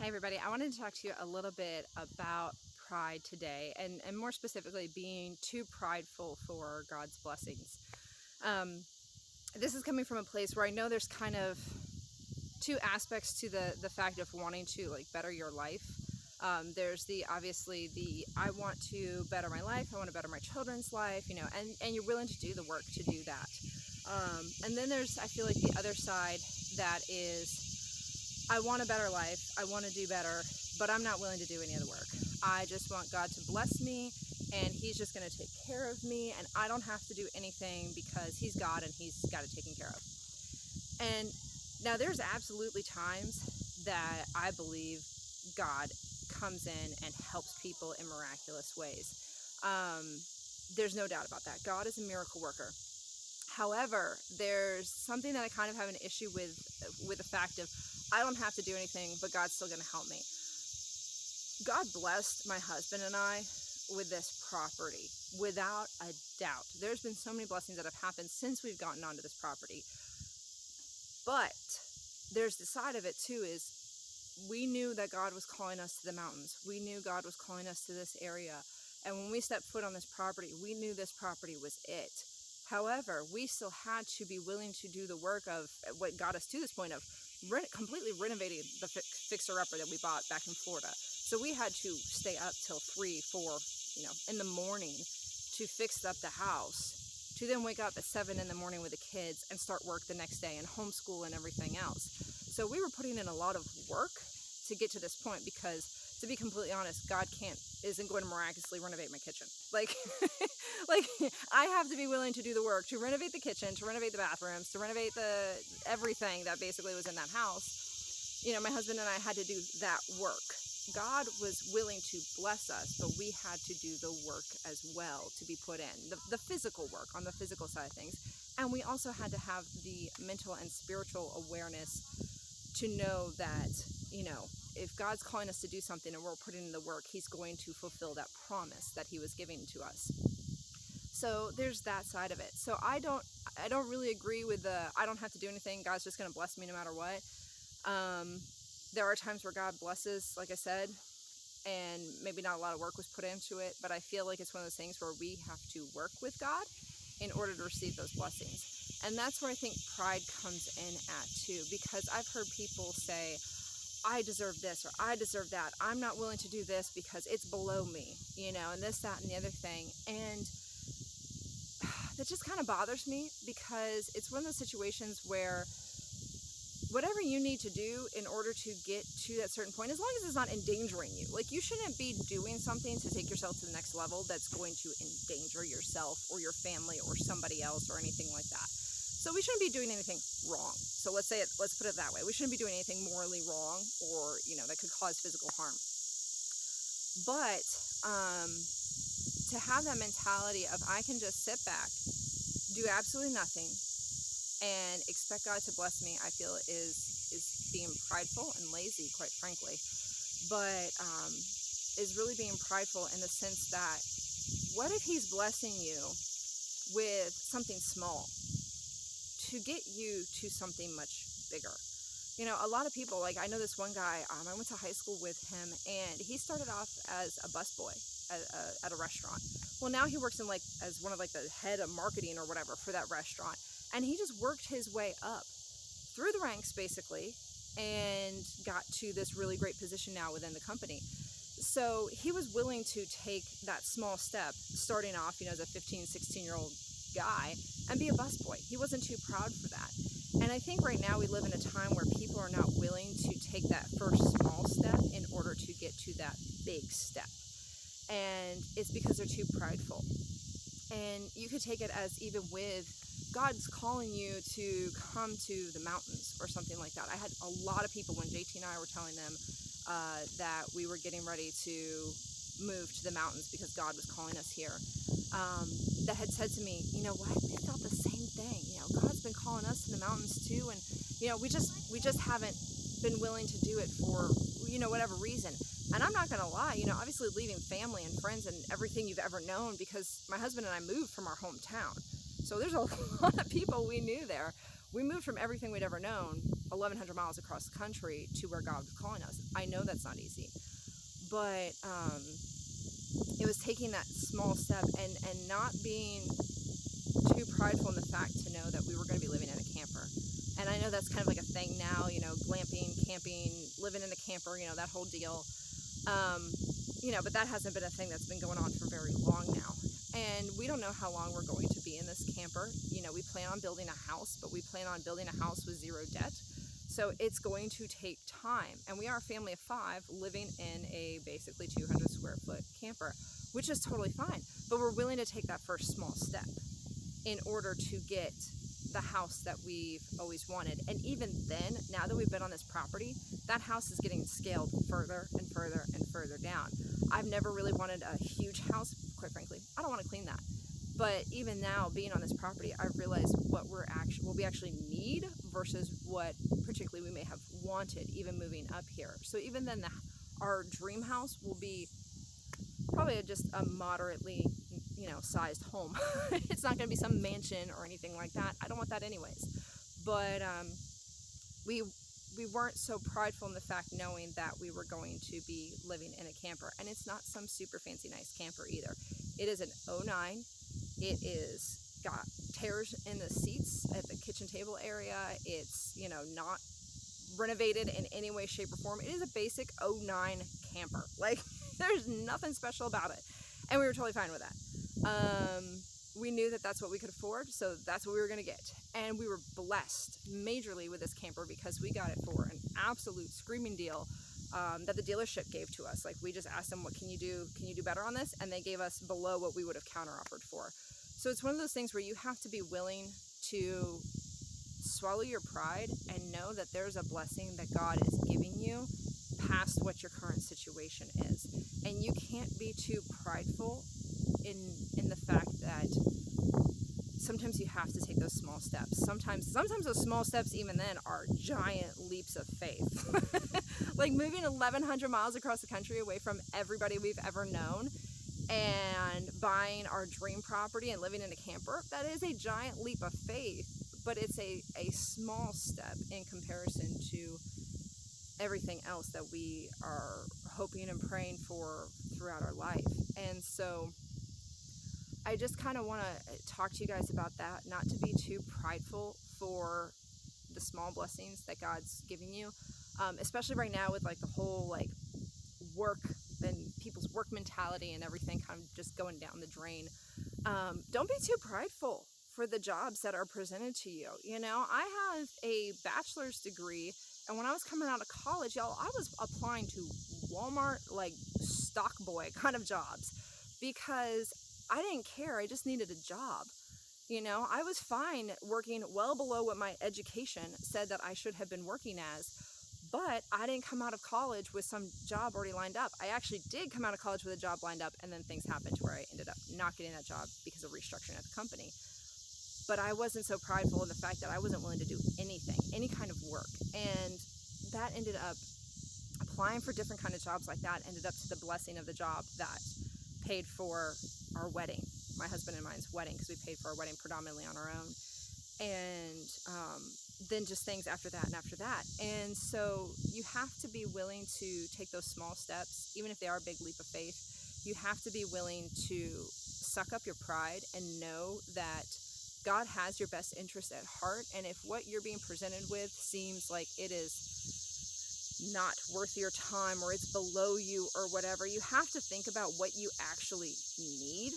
Hi everybody, I wanted to talk to you a little bit about pride today and more specifically being too prideful for God's blessings. Um, this is coming from a place where I know there's kind of two aspects to the fact of wanting to better your life. There's obviously the I want to better my life, I want to better my children's life, and you're willing to do the work to do that. And then there's, I feel like, the other side that is I want a better life, I want to do better, but I'm not willing to do any of the work. I just want God to bless me, and He's just going to take care of me, and I don't have to do anything because He's God and He's got it taken care of. And now there's absolutely times that I believe God comes in and helps people in miraculous ways. There's no doubt about that. God is a miracle worker. However, there's something that I kind of have an issue with the fact of I don't have to do anything, but God's still going to help me. God blessed my husband and I with this property, without a doubt. There's been so many blessings that have happened since we've gotten onto this property. But there's the side of it too, is we knew that God was calling us to the mountains. We knew God was calling us to this area. And when we stepped foot on this property, we knew this property was it. However, we still had to be willing to do the work of what got us to this point of completely renovating the fixer-upper that we bought back in Florida. So we had to stay up till 3, 4, in the morning to fix up the house, to then wake up at 7 in the morning with the kids and start work the next day and homeschool and everything else. So we were putting in a lot of work to get to this point because, to be completely honest, God isn't going to miraculously renovate my kitchen. Like I have to be willing to do the work to renovate the kitchen, to renovate the bathrooms, to renovate everything that basically was in that house. My husband and I had to do that work. God was willing to bless us, but we had to do the work as well to be put in, the physical work on the physical side of things. And we also had to have the mental and spiritual awareness to know that, if God's calling us to do something and we're putting in the work, He's going to fulfill that promise that He was giving to us. So there's that side of it. So I don't really agree with I don't have to do anything, God's just going to bless me no matter what. There are times where God blesses, like I said, and maybe not a lot of work was put into it, but I feel like it's one of those things where we have to work with God in order to receive those blessings. And that's where I think pride comes in at too, because I've heard people say, I deserve this or I deserve that. I'm not willing to do this because it's below me, and this, that, and the other thing. And that just kind of bothers me because it's one of those situations where whatever you need to do in order to get to that certain point, as long as it's not endangering you, you shouldn't be doing something to take yourself to the next level that's going to endanger yourself or your family or somebody else or anything like that. So we shouldn't be doing anything wrong. So let's put it that way. We shouldn't be doing anything morally wrong or, that could cause physical harm. But to have that mentality of I can just sit back, do absolutely nothing, and expect God to bless me, I feel is being prideful and lazy, quite frankly. But is really being prideful in the sense that what if He's blessing you with something small to get you to something much bigger? A lot of people, I know this one guy, I went to high school with him, and he started off as a busboy at a restaurant. Well, now he works in as one of the head of marketing or whatever for that restaurant. And he just worked his way up through the ranks, basically, and got to this really great position now within the company. So he was willing to take that small step, starting off, as a 15, 16-year-old guy, and be a busboy. He wasn't too proud for that. And I think right now we live in a time where people are not willing to take that first small step in order to get to that big step. And it's because they're too prideful. And you could take it as even with God's calling you to come to the mountains or something like that. I had a lot of people when JT and I were telling them that we were getting ready to move to the mountains because God was calling us here, that had said to me, what? We felt the same thing. God's been calling us to the mountains too, and we just haven't been willing to do it for whatever reason. And I'm not gonna lie, obviously leaving family and friends and everything you've ever known, because my husband and I moved from our hometown. So there's a lot of people we knew there. We moved from everything we'd ever known 1,100 miles across the country to where God was calling us. I know that's not easy, but it was taking that small step and not being too prideful in the fact to know that we were going to be living in a camper. And I know that's kind of like a thing now, you know, glamping, camping, living in a camper, you know, that whole deal. You know, but that hasn't been a thing that's been going on for very long now. And we don't know how long we're going to be in this camper. You know, we plan on building a house, but we plan on building a house with zero debt. So it's going to take time. And we are a family of 5 living in a basically 200 square foot camper, which is totally fine. But we're willing to take that first small step in order to get the house that we've always wanted. And even then, now that we've been on this property, that house is getting scaled further and further and further down. I've never really wanted a huge house, quite frankly. I don't want to clean that. But even now, being on this property, I've realized what we actually need versus what particularly we may have wanted, even moving up here. So even then, our dream house will be probably just a moderately, you know, sized home. It's not going to be some mansion or anything like that. I don't want that anyways. But we weren't so prideful in the fact knowing that we were going to be living in a camper. And it's not some super fancy nice camper either. It is an '09. It is got tears in the seats at the kitchen table area. It's, you know, not renovated in any way, shape, or form. It is a basic '09 camper. Like, there's nothing special about it. And we were totally fine with that. We knew that that's what we could afford, so that's what we were going to get. And we were blessed majorly with this camper because we got it for an absolute screaming deal that the dealership gave to us. Like, we just asked them, what can you do? Can you do better on this? And they gave us below what we would have counter-offered for. So it's one of those things where you have to be willing to swallow your pride and know that there's a blessing that God is giving you past what your current situation is. And you can't be too prideful in the fact that sometimes you have to take those small steps. Sometimes those small steps, even then, are giant leaps of faith. Like moving 1,100 miles across the country away from everybody we've ever known and buying our dream property and living in a camper, that is a giant leap of faith, but it's a small step in comparison to everything else that we are hoping and praying for throughout our life. And so I just kind of want to talk to you guys about that, not to be too prideful for the small blessings that God's giving you, especially right now with like the whole like work and people's work mentality and everything kind of just going down the drain. Don't be too prideful for the jobs that are presented to you. You know, I have a bachelor's degree, and when I was coming out of college, y'all, I was applying to Walmart, like stock boy kind of jobs, because I didn't care. I just needed a job. You know, I was fine working well below what my education said that I should have been working as, but I didn't come out of college with some job already lined up. I actually did come out of college with a job lined up, and then things happened to where I ended up not getting that job because of restructuring at the company. But I wasn't so prideful in the fact that I wasn't willing to do anything, any kind of work. And that ended up applying for different kind of jobs like that, ended up to the blessing of the job that paid for our wedding, my husband and mine's wedding, because we paid for our wedding predominantly on our own. And then just things after that and after that. And so you have to be willing to take those small steps, even if they are a big leap of faith. You have to be willing to suck up your pride and know that God has your best interest at heart. And if what you're being presented with seems like it is not worth your time or it's below you or whatever, you have to think about what you actually need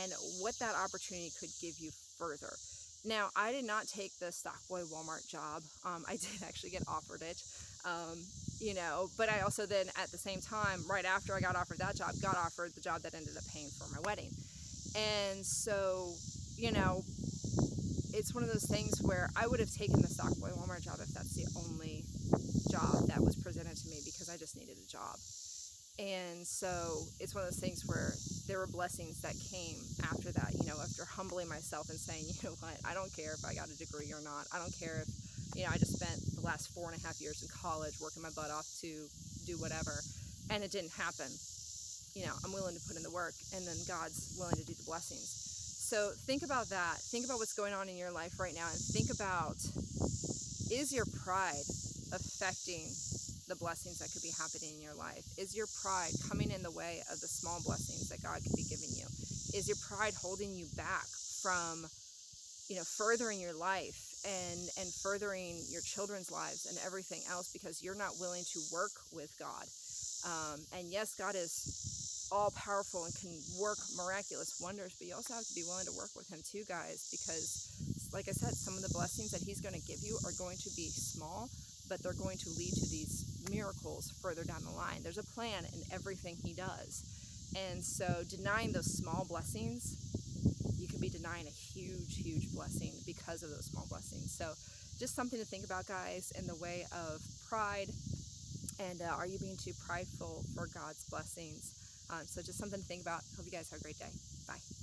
and what that opportunity could give you further. Now, I did not take the Stockboy Walmart job. I did actually get offered it, you know, but I also then at the same time, right after I got offered that job, got offered the job that ended up paying for my wedding. And so, you know, it's one of those things where I would have taken the Stockboy Walmart job if that's the only job that was presented to me, because I just needed a job. And so it's one of those things where there were blessings that came after that, you know, after humbling myself and saying, you know what, I don't care if I got a degree or not. I don't care if, you know, I just spent the last 4.5 years in college working my butt off to do whatever, and it didn't happen. You know, I'm willing to put in the work, and then God's willing to do the blessings. So think about that. Think about what's going on in your life right now, and think about is your pride affecting the blessings that could be happening in your life? Is your pride coming in the way of the small blessings that God could be giving you? Is your pride holding you back from, furthering your life and furthering your children's lives and everything else because you're not willing to work with God? And yes, God is all powerful and can work miraculous wonders, but you also have to be willing to work with him too, guys, because like I said, some of the blessings that he's going to give you are going to be small, but they're going to lead to these miracles further down the line. There's a plan in everything he does. And so denying those small blessings, you could be denying a huge, huge blessing because of those small blessings. So just something to think about, guys, in the way of pride. And are you being too prideful for God's blessings? So just something to think about. Hope you guys have a great day. Bye.